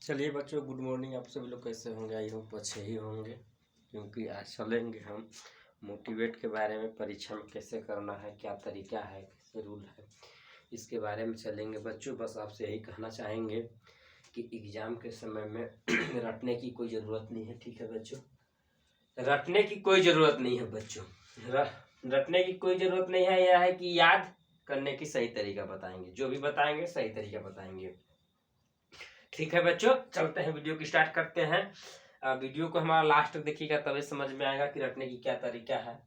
चलिए बच्चों, good morning. आप सभी लोग कैसे होंगे? आई होप अच्छे ही होंगे, क्योंकि आज चलेंगे हम मोटिवेट के बारे में। परीक्षा में कैसे करना है, क्या तरीका है, कैसे रूल है, इसके बारे में चलेंगे बच्चों। बस आपसे यही कहना चाहेंगे कि एग्ज़ाम के समय में रटने की कोई ज़रूरत नहीं है। ठीक है बच्चों, रटने की कोई ज़रूरत नहीं है बच्चों। रटने की कोई ज़रूरत नहीं है। यह है कि याद करने की सही तरीका बताएंगे, जो भी बताएंगे सही तरीका बताएंगे। ठीक है बच्चों, चलते हैं, वीडियो की स्टार्ट करते हैं। वीडियो को हमारा लास्ट तक देखिएगा, तभी समझ में आएगा कि रटने की क्या तरीका है।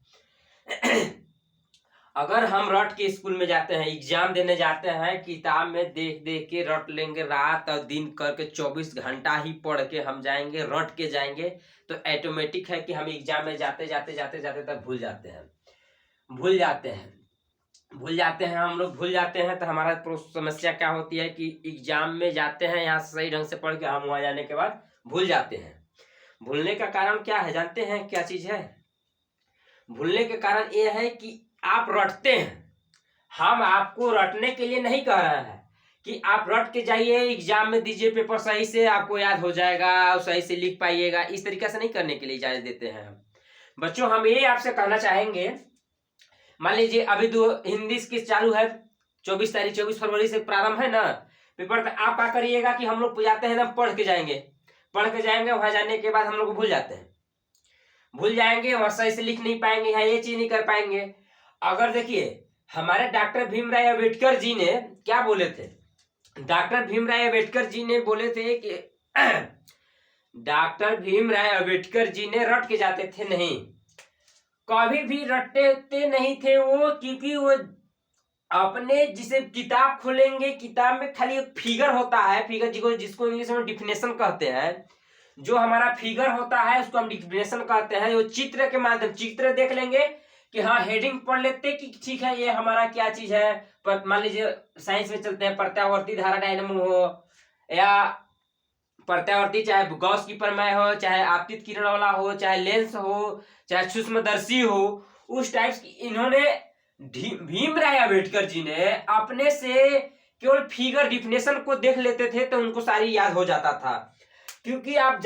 अगर हम रट के स्कूल में जाते हैं, एग्जाम देने जाते हैं, किताब में देख देख के रट लेंगे, रात और दिन करके 24 घंटा ही पढ़ के हम जाएंगे, रट के जाएंगे, तो ऑटोमेटिक है कि हम एग्जाम में जाते जाते जाते जाते तक भूल जाते हैं हम लोग भूल जाते हैं। तो हमारा समस्या क्या होती है कि एग्जाम में जाते हैं, यहाँ सही ढंग से पढ़ के हम वहां जाने के बाद भूल जाते हैं। भूलने का कारण क्या है जानते हैं? क्या चीज है? भूलने के कारण ये है कि आप रटते हैं। हम आपको रटने के लिए नहीं कह रहे हैं कि आप रट के जाइए, एग्जाम में दीजिए पेपर, सही से आपको याद हो जाएगा और सही से लिख पाइएगा। इस तरीके से नहीं करने के लिए इजाजत देते हैं हम बच्चों। हम ये आपसे कहना चाहेंगे, मान लीजिए अभी तो हिंदी की चालू है, 24 फरवरी से प्रारंभ है ना पेपर। तो आप क्या करिएगा कि हम लोग जाते हैं ना, पढ़ के जाएंगे वहां जाने के बाद हम लोग भूल जाएंगे, वहां सही से लिख नहीं पाएंगे, यहाँ ये चीज नहीं कर पाएंगे। अगर देखिए, हमारे डॉक्टर भीमराव अम्बेडकर जी ने क्या बोले थे? डॉक्टर भीमराव अम्बेडकर जी ने बोले थे कि डॉक्टर भीमराव अम्बेडकर जी ने रट के जाते थे नहीं, कभी भी रटते नहीं थे वो, क्योंकि वो अपने जिसे किताब खोलेंगे, किताब में खाली एक फिगर होता है, फिगर जिसको इंग्लिश में डिफिनेशन कहते हैं। जो हमारा फिगर होता है उसको हम डिफिनेशन कहते हैं। वो चित्र के माध्यम, चित्र देख लेंगे कि हाँ, हेडिंग पढ़ लेते कि ठीक है ये हमारा क्या चीज है। पर मान लीजिए साइंस में चलते हैं, प्रत्यावर्ती धारा डायनामो हो, या प्रत्यावर्ती चाहे गॉस की प्रमेय हो, चाहे आपतित किरण वाला हो, चाहे लेंस हो, चाहे सूक्ष्मदर्शी हो, उस टाइप की इन्होंने भीमराव अम्बेडकर जी ने अपने से केवल फिगर डिफिनेशन को देख लेते थे तो उनको सारी याद हो जाता था। क्योंकि आप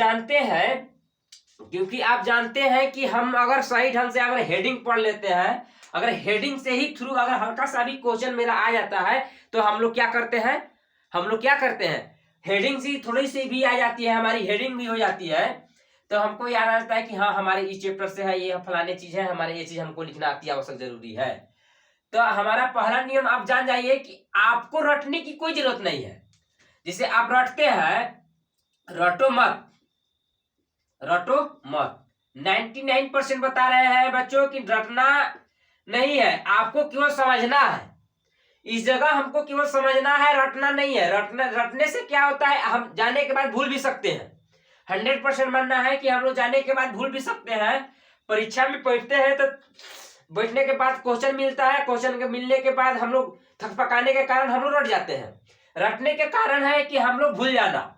जानते हैं कि हम अगर सही ढंग से अगर हेडिंग पढ़ लेते हैं, अगर हेडिंग से ही थ्रू अगर हल्का सा भी क्वेश्चन मेरा आ जाता है, तो हम लोग क्या करते हैं, हेडिंग से थोड़ी सी भी आ जाती है, हमारी हेडिंग भी हो जाती है, तो हमको याद आ जाता है कि हाँ, हमारे इस चैप्टर से है, ये फलाने चीज है, हमारे ये चीज हमको लिखना अति आवश्यक जरूरी है। तो हमारा पहला नियम आप जान जाइए कि आपको रटने की कोई जरूरत नहीं है। जिसे आप रटते हैं, रटो मत। 99% बता रहे हैं बच्चों कि रटना नहीं है, आपको केवल समझना है। इस जगह हमको केवल समझना है, रटना नहीं है। रटने से क्या होता है, हम जाने के बाद भूल भी सकते हैं। 100% मानना है कि हम लोग जाने के बाद भूल भी सकते हैं। परीक्षा में बैठते हैं तो बैठने के बाद क्वेश्चन मिलता है, क्वेश्चन के मिलने के बाद हम लोग थकपकाने के कारण हम लोग रट जाते हैं। रटने के कारण है कि हम लोग भूल जाना।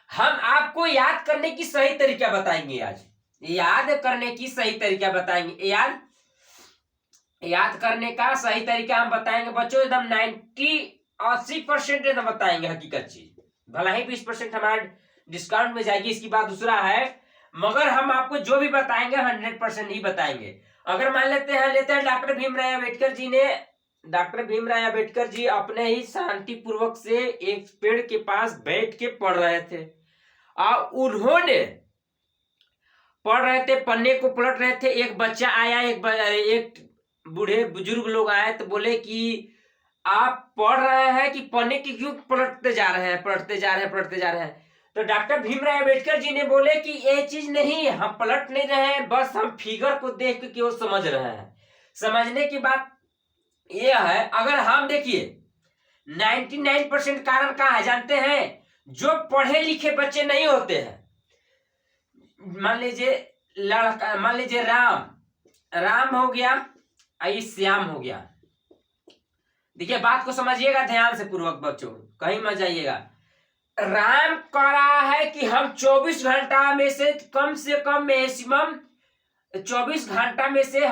हम आपको याद करने की सही तरीका बताएंगे आज। याद करने की सही तरीका बताएंगे। याद करने का सही तरीका हम बताएंगे बच्चों, एकदम 90-80% एकदम बताएंगे हकीकत चीज। भला ही 20% हमारा डिस्काउंट में जाएगी, इसकी बात दूसरा है, मगर हम आपको जो भी बताएंगे 100% ही बताएंगे। अगर मान लेते हैं डॉक्टर भीमराव अम्बेडकर जी अपने ही शांति पूर्वक से एक पेड़ के पास बैठ के पढ़ रहे थे, और उन्होंने पढ़ रहे थे, पन्ने को पलट रहे थे। एक बच्चा आया, एक बूढ़े बुजुर्ग लोग आए तो बोले कि आप पढ़ रहे हैं कि पन्ने की क्यों पलटते जा रहे हैं। तो डॉक्टर भीमराव अम्बेडकर जी ने बोले कि ये चीज नहीं, हम पलट नहीं रहे हैं, बस हम फिगर को देख के केवल समझ रहे हैं। समझने की बात यह है, अगर हम देखिए 99% कारण कहाँ है जानते हैं? जो पढ़े लिखे बच्चे नहीं होते हैं। मान लीजिए राम हो गया, श्याम हो गया। देखिए बात को समझिएगा ध्यान से पूर्वक बच्चों, कहीं मत जाइएगा। राम कह रहा है कि हम 24 घंटा में से कम मैक्सिमम 24 घंटा में से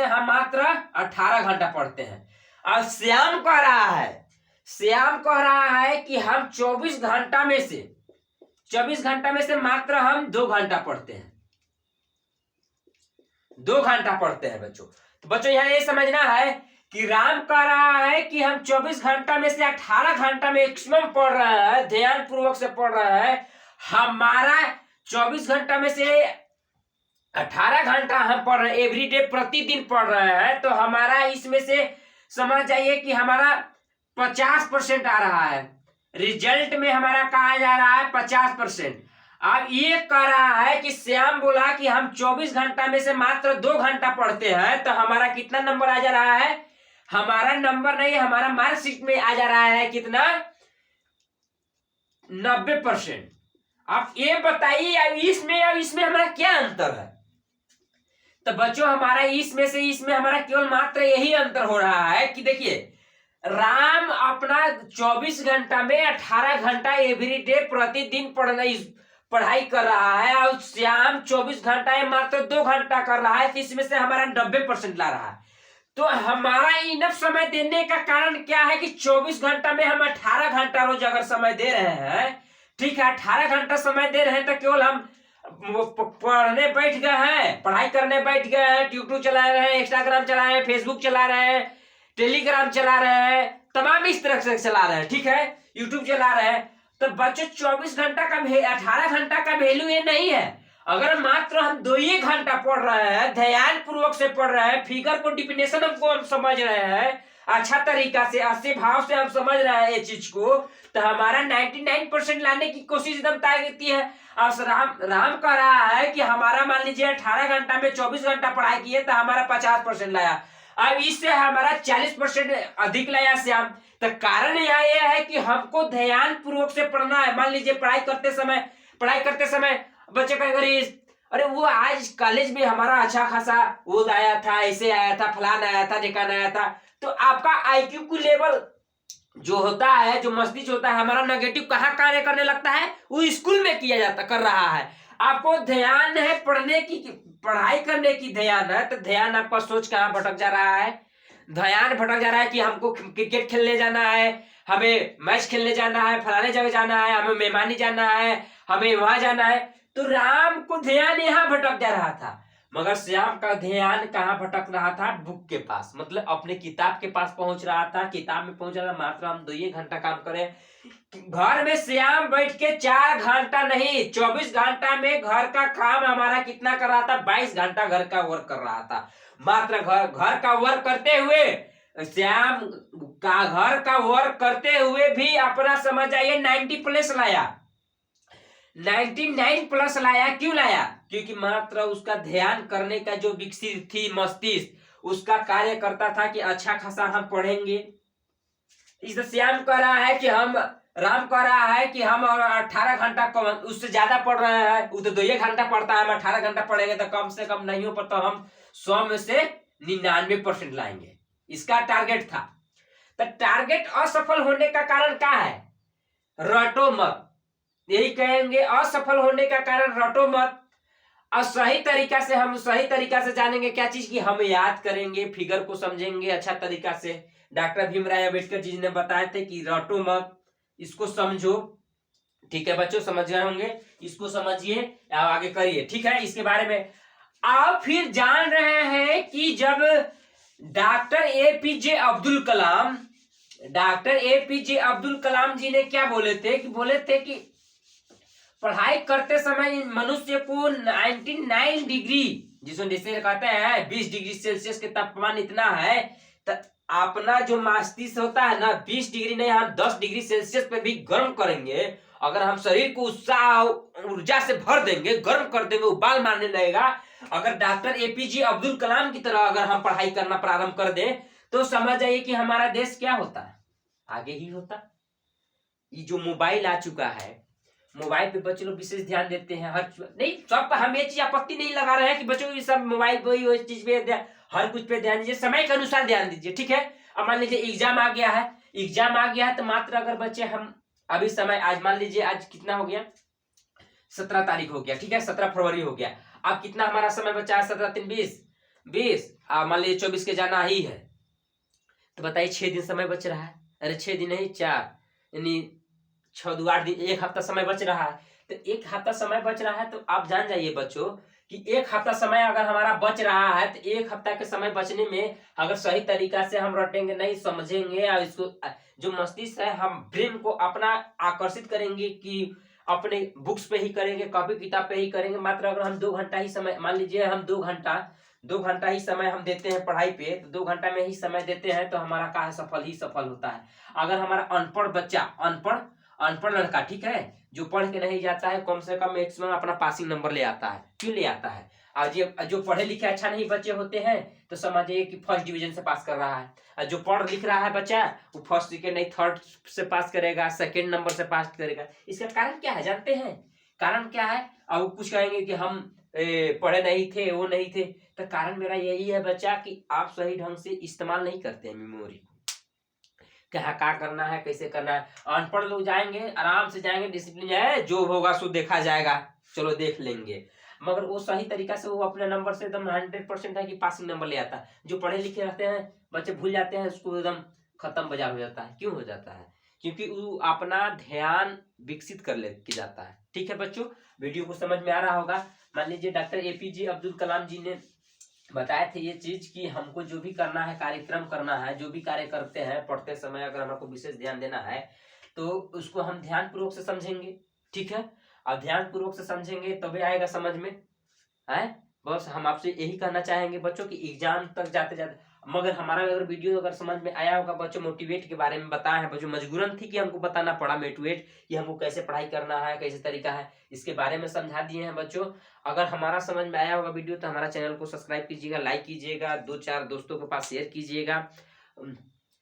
हम मात्र 18 घंटा पढ़ते हैं। और श्याम कह रहा है श्याम कह रहा है कि हम 24 घंटा में से मात्र हम 2 घंटा पढ़ते हैं, 2 घंटा पढ़ते हैं बच्चों। तो बच्चों यहाँ ये समझना है कि राम कह रहा है कि हम 24 घंटा में से 18 घंटा मैक्सिमम पढ़ रहे हैं, ध्यान पूर्वक से पढ़ रहे हैं। हमारा 24 घंटा में से 18 घंटा हम पढ़ रहे हैं, एवरीडे प्रतिदिन पढ़ रहे हैं, तो हमारा इसमें से समझ जाइए कि हमारा 50% आ रहा है, रिजल्ट में हमारा कहा जा रहा है 50%। अब ये कह रहा है कि श्याम बोला कि हम 24 घंटा में से मात्र 2 घंटा पढ़ते हैं, तो हमारा कितना नंबर आ जा रहा है, हमारा नंबर नहीं, हमारा मार्कशीट में आ जा रहा है कितना, 90%। अब ये बताइए अब इसमें हमारा क्या अंतर है। तो बच्चों हमारा इसमें से इसमें हमारा केवल मात्र यही अंतर हो रहा है कि देखिए राम अपना 24 घंटा में 18 घंटा एवरीडे प्रतिदिन पढ़ाई कर रहा है, और श्याम 24 घंटा में मात्र 2 घंटा कर रहा है, तो इसमें से हमारा 90% ला रहा है। तो हमारा इनफ समय देने का कारण क्या है कि 24 घंटा में हम 18 घंटा रोज अगर समय दे रहे हैं, ठीक है, 18 घंटा समय दे रहे हैं, तो केवल हम पढ़ने बैठ गए हैं, पढ़ाई करने बैठ गए हैं, यूट्यूब चला रहे हैं, इंस्टाग्राम चला रहे हैं, फेसबुक चला रहे हैं, टेलीग्राम चला रहे हैं, तमाम इस तरह से चला रहे हैं, ठीक है, यूट्यूब चला रहे हैं। तो बच्चों 24 घंटा का 18 घंटा का वैल्यू ये नहीं है। अगर मात्र हम 2 ही घंटा पढ़ रहे हैं, ध्यान पूर्वक से पढ़ रहे हैं, फिगर को डिफिनेशन हमको हम समझ रहे हैं, अच्छा तरीका से अच्छे भाव से हम समझ रहे हैं ये चीज को, तो हमारा 99% लाने की कोशिश एकदम तय करती है। अब राम कह रहा है कि हमारा मान लीजिए 18 घंटा में 24 घंटा पढ़ाई किए तो हमारा 50% लाया, अब इससे हमारा 40% अधिक लाया श्याम। तो कारण यहाँ यह है कि हमको ध्यान पूर्वक से पढ़ना है। मान लीजिए पढ़ाई करते समय बच्चे कहेंगे अरे वो आज कॉलेज में हमारा अच्छा खासा वो आया था, ऐसे आया था, फलान आया था, ढेकान आया था, तो आपका आईक्यू को लेवल जो होता है, जो मस्तिष्क होता है हमारा, नेगेटिव कहाँ कार्य करने लगता है, वो स्कूल में किया कर रहा है। आपको ध्यान है पढ़ने की, पढ़ाई करने की ध्यान है, तो ध्यान आपका सोच कहाँ भटक जा रहा है, ध्यान भटक जा रहा है कि हमको क्रिकेट खेलने जाना है, हमें मैच खेलने जाना है, फलाने जगह जाना है, हमें मेहमानी जाना है, हमें वहां जाना है। तो राम को ध्यान यहाँ भटक जा रहा था, मगर श्याम का ध्यान कहाँ भटक रहा था, बुक के पास, मतलब अपने किताब के पास पहुंच रहा था, किताब में पहुंच रहा था। मात्र हम 2 घंटा काम करें, घर में श्याम बैठ के 4 घंटा नहीं 24 घंटा में घर का काम हमारा कितना कर रहा था, 22 घंटा घर का वर्क कर रहा था। मात्र घर का वर्क करते हुए श्याम का घर का वर्क करते हुए भी अपना समझ आइए 90+ लाया, 99+ लाया। क्यों लाया, क्योंकि मात्र उसका ध्यान करने का जो विकसित थी मस्तिष्क, उसका कार्य करता था कि अच्छा खासा हम पढ़ेंगे। इस श्याम कह रहा है कि राम कह रहा है कि हम 18 घंटा उससे ज्यादा पढ़ रहे हैं, वो तो 2 घंटा पढ़ता है, हम 18 घंटा पढ़ेंगे तो कम से कम नहीं हो पर तो हम 100 में से 99% लाएंगे, इसका टारगेट था। तो टारगेट असफल होने का कारण क्या है, रटो मत, यही कहेंगे, असफल होने का कारण रटो मत। और सही तरीका से हम सही तरीका से जानेंगे क्या चीज की, हम याद करेंगे, फिगर को समझेंगे अच्छा तरीका से। डॉक्टर भीमराव अम्बेडकर जी ने बताए थे कि रटो मत, इसको समझो, ठीक है बच्चों, समझ गए होंगे, इसको समझिए, आगे करिए, ठीक है। इसके बारे में आप फिर जान रहे हैं कि जब डॉक्टर एपीजे अब्दुल कलाम जी ने क्या बोले थे कि पढ़ाई करते समय मनुष्य को 99 डिग्री, जिसे कहते हैं 20 डिग्री सेल्सियस के तापमान इतना है, तो अपना जो मस्तिष्क होता है ना 20 डिग्री नहीं, हम 10 डिग्री सेल्सियस पे भी गर्म करेंगे। अगर हम शरीर को उत्साह ऊर्जा से भर देंगे, गर्म कर देंगे, उबाल मारने लगेगा। अगर डॉक्टर एपीजे अब्दुल कलाम की तरह अगर हम पढ़ाई करना प्रारंभ कर दें, तो समझ जाइए कि हमारा देश क्या होता है, आगे ही होता। ये जो मोबाइल आ चुका है, मोबाइल पे बच्चे लोग विशेष ध्यान देते हैं, हर नहीं सब पर हम ये चीज आपत्ति नहीं लगा रहे हैं कि बच्चों को सब मोबाइल पे वही चीज पे हर कुछ पे ध्यान दीजिए, समय के अनुसार ध्यान दीजिए, ठीक है। अब मान लीजिए एग्जाम आ गया है, तो मात्र अगर बच्चे हम अभी समय, आज मान लीजिए आज कितना हो गया, 17 तारीख हो गया, ठीक है, 17 फरवरी हो गया। अब कितना हमारा समय बचा है, 17 3 20, मान लीजिए 24 के जाना ही है, तो बताइए 6 दिन समय बच रहा है, अरे 6 दिन नहीं 4, यानी 6 दो 8 दिन, 1 हफ्ता समय बच रहा है। तो 1 हफ्ता समय बच रहा है, तो आप जान जाइए बच्चों कि 1 हफ्ता समय अगर हमारा बच रहा है, तो 1 हफ्ता के समय बचने में अगर सही तरीका से हम रटेंगे नहीं, समझेंगे और इसको जो मस्तिष्क है, हम ब्रेन को अपना आकर्षित करेंगे कि अपने बुक्स पे ही करेंगे, कॉपी किताब पे ही करेंगे। मात्र अगर हम 2 घंटा ही समय, मान लीजिए हम 2 घंटा ही समय हम देते हैं पढ़ाई पे, तो 2 घंटा में ही समय देते हैं, तो हमारा का है सफल ही सफल होता है। अगर हमारा अनपढ़ बच्चा, अनपढ़ लड़का, ठीक है, जो पढ़ के नहीं जाता है, कम से कम मैक्सिमम अपना पासिंग नंबर ले आता है। क्यों ले आता है? और ये जो पढ़े लिखे अच्छा नहीं बच्चे होते हैं, तो समझिए कि फर्स्ट डिवीजन से पास कर रहा है। और जो पढ़ लिख रहा है बच्चा, वो फर्स्ट सेकेंड नहीं थर्ड से पास करेगा, सेकेंड नंबर से पास करेगा। इसका कारण क्या है जानते हैं? कारण क्या है? और कुछ कहेंगे कि हम पढ़े नहीं थे, वो नहीं थे। तो कारण मेरा यही है बच्चा कि आप सही ढंग से इस्तेमाल नहीं करते हैं मेमोरी को। क्या करना है, कैसे करना है। अनपढ़ लोग जाएंगे, आराम से जाएंगे, डिसिप्लिन है, जो होगा सो देखा जाएगा, चलो देख लेंगे। मगर वो सही तरीका से वो अपने नंबर से एकदम 100% है कि पासिंग नंबर ले आता है। जो पढ़े लिखे रहते हैं बच्चे भूल जाते हैं, उसको एकदम खत्म बाजार हो जाता है। क्यों हो जाता है? क्योंकि वो अपना ध्यान विकसित कर लेके जाता है। ठीक है बच्चों, वीडियो को समझ में आ रहा होगा। मान लीजिए डॉक्टर एपीजे अब्दुल कलाम जी ने बताए थे ये चीज कि हमको जो भी करना है, कार्यक्रम करना है, जो भी कार्य करते हैं पढ़ते समय, अगर हमको विशेष ध्यान देना है, तो उसको हम ध्यान पूर्वक से समझेंगे। ठीक है, अब ध्यान पूर्वक से समझेंगे तभी आएगा समझ में। है, बस हम आपसे यही कहना चाहेंगे बच्चों कि एग्जाम तक जाते जाते, मगर हमारा अगर वीडियो अगर समझ में आया होगा बच्चों, मोटिवेट के बारे में बताया है बच्चों, मजबूरन थी कि हमको बताना पड़ा मोटिवेट कि हमको कैसे पढ़ाई करना है, कैसे तरीका है, इसके बारे में समझा दिए हैं बच्चों। अगर हमारा समझ में आया होगा वीडियो, तो हमारा चैनल को सब्सक्राइब कीजिएगा, लाइक कीजिएगा, 2-4 दोस्तों के पास शेयर कीजिएगा।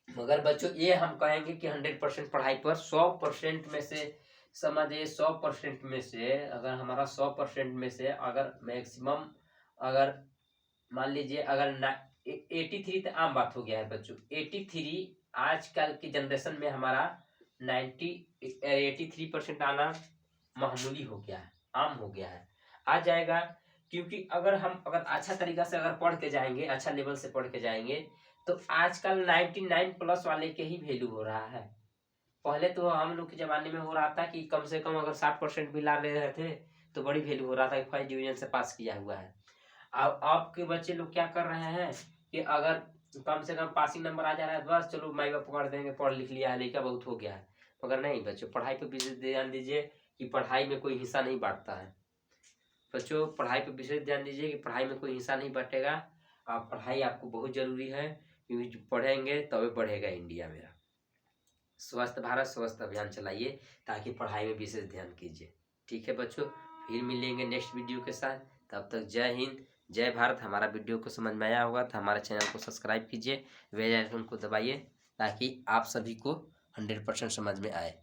मगर बच्चों ये हम कहेंगे कि 100% पढ़ाई पर 100% में से, समझिए 100% में से, अगर हमारा 100% में से अगर मैक्सिमम, अगर मान लीजिए अगर 83, तो आम बात हो गया है बच्चों, 83 आजकल की जनरेशन में हमारा 83% आना मामूली हो गया है, आम हो गया है, आ जाएगा। क्योंकि अगर अच्छा तरीका से अगर पढ़ के जाएंगे, अच्छा लेवल से पढ़ के जाएंगे, तो आजकल 99 प्लस वाले के ही वैल्यू हो रहा है। पहले तो हम लोग के जमाने में हो रहा था कि कम से कम अगर 60% भी ला ले रहे थे, तो बड़ी वैल्यू हो रहा था कि फर्स्ट डिवीजन से पास किया हुआ है। अब आपके बच्चे लोग क्या कर रहे हैं कि अगर कम से कम पासिंग नंबर आ जा रहा है, बस चलो माई बाप कर देंगे, पढ़ लिख लिया है लड़का, बहुत हो गया है। मगर नहीं बच्चों, पढ़ाई पे विशेष ध्यान दीजिए कि पढ़ाई में कोई हिस्सा नहीं बांटता है। बच्चों पढ़ाई पे विशेष ध्यान दीजिए कि पढ़ाई में कोई हिस्सा नहीं बांटेगा। और पढ़ाई आपको बहुत जरूरी है, क्योंकि पढ़ेंगे तभी बढ़ेगा इंडिया मेरा। स्वस्थ भारत स्वस्थ अभियान चलाइए, ताकि पढ़ाई में विशेष ध्यान कीजिए। ठीक है बच्चों, फिर मिलेंगे नेक्स्ट वीडियो के साथ। तब तक जय हिंद, जय भारत। हमारा वीडियो को समझ में आया होगा तो हमारे चैनल को सब्सक्राइब कीजिए, बेल आइकन को दबाइए, ताकि आप सभी को 100% समझ में आए।